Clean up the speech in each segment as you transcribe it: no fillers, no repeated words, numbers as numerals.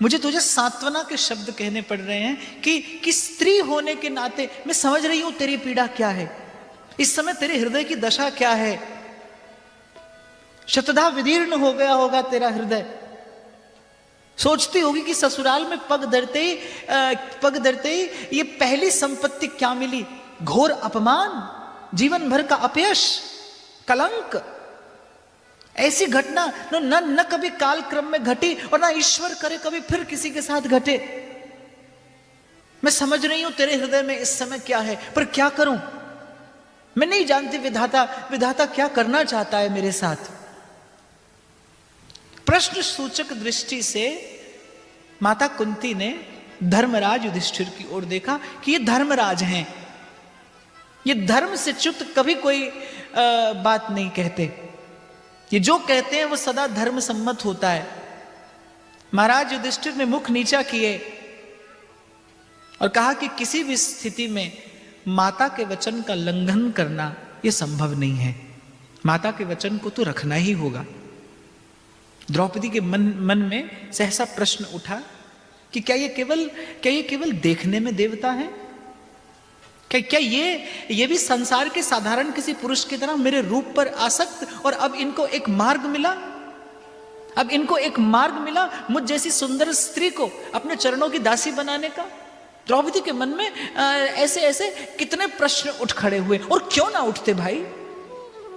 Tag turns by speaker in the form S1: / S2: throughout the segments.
S1: मुझे तुझे सांत्वना के शब्द कहने पड़ रहे हैं कि स्त्री होने के नाते मैं समझ रही हूं तेरी पीड़ा क्या है, इस समय तेरे हृदय की दशा क्या है। शतधा विदीर्ण हो गया होगा तेरा हृदय। सोचती होगी कि ससुराल में पग धरते ही ये पहली संपत्ति क्या मिली, घोर अपमान, जीवन भर का अपयश, कलंक। ऐसी घटना न कभी काल क्रम में घटी और ना ईश्वर करे कभी फिर किसी के साथ घटे। मैं समझ रही हूं तेरे हृदय में इस समय क्या है, पर क्या करूं, मैं नहीं जानती विधाता क्या करना चाहता है मेरे साथ। प्रश्न सूचक दृष्टि से माता कुंती ने धर्मराज युधिष्ठिर की ओर देखा कि ये धर्मराज हैं, ये धर्म से च्युत कभी कोई बात नहीं कहते, ये जो कहते हैं वो सदा धर्म सम्मत होता है। महाराज युधिष्ठिर ने मुख नीचा किए और कहा कि किसी भी स्थिति में माता के वचन का लंघन करना यह संभव नहीं है, माता के वचन को तो रखना ही होगा। द्रौपदी के मन में सहसा प्रश्न उठा कि क्या ये केवल देखने में देवता है, क्या ये भी संसार के साधारण किसी पुरुष की तरह मेरे रूप पर आसक्त, और अब इनको एक मार्ग मिला मुझ जैसी सुंदर स्त्री को अपने चरणों की दासी बनाने का। द्रौपदी के मन में ऐसे कितने प्रश्न उठ खड़े हुए, और क्यों ना उठते भाई,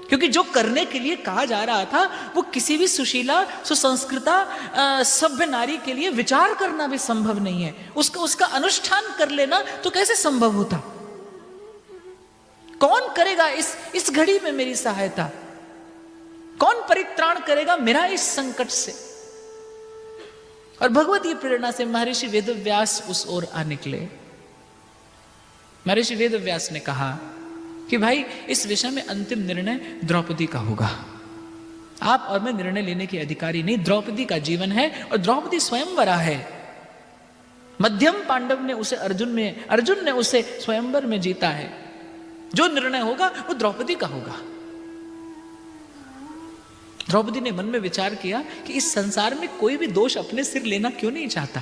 S1: क्योंकि जो करने के लिए कहा जा रहा था वो किसी भी सुशीला सुसंस्कृता सभ्य नारी के लिए विचार करना भी संभव नहीं है, उसका अनुष्ठान कर लेना तो कैसे संभव होता। कौन करेगा इस घड़ी में मेरी सहायता, कौन परित्राण करेगा मेरा इस संकट से। और भगवती प्रेरणा से महर्षि वेदव्यास उस ओर आ निकले। महर्षि वेदव्यास ने कहा कि भाई इस विषय में अंतिम निर्णय द्रौपदी का होगा, आप और मैं निर्णय लेने के अधिकारी नहीं, द्रौपदी का जीवन है और द्रौपदी स्वयंवरा है। मध्यम पांडव ने उसे अर्जुन ने उसे स्वयंवर में जीता है, जो निर्णय होगा वो द्रौपदी का होगा। द्रौपदी ने मन में विचार किया कि इस संसार में कोई भी दोष अपने सिर लेना क्यों नहीं चाहता।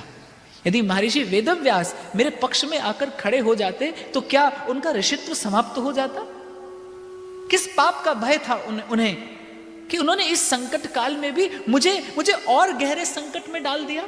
S1: यदि महर्षि वेदव्यास मेरे पक्ष में आकर खड़े हो जाते तो क्या उनका ऋषित्व समाप्त हो जाता। किस पाप का भय था उन्हें कि उन्होंने इस संकट काल में भी मुझे और गहरे संकट में डाल दिया।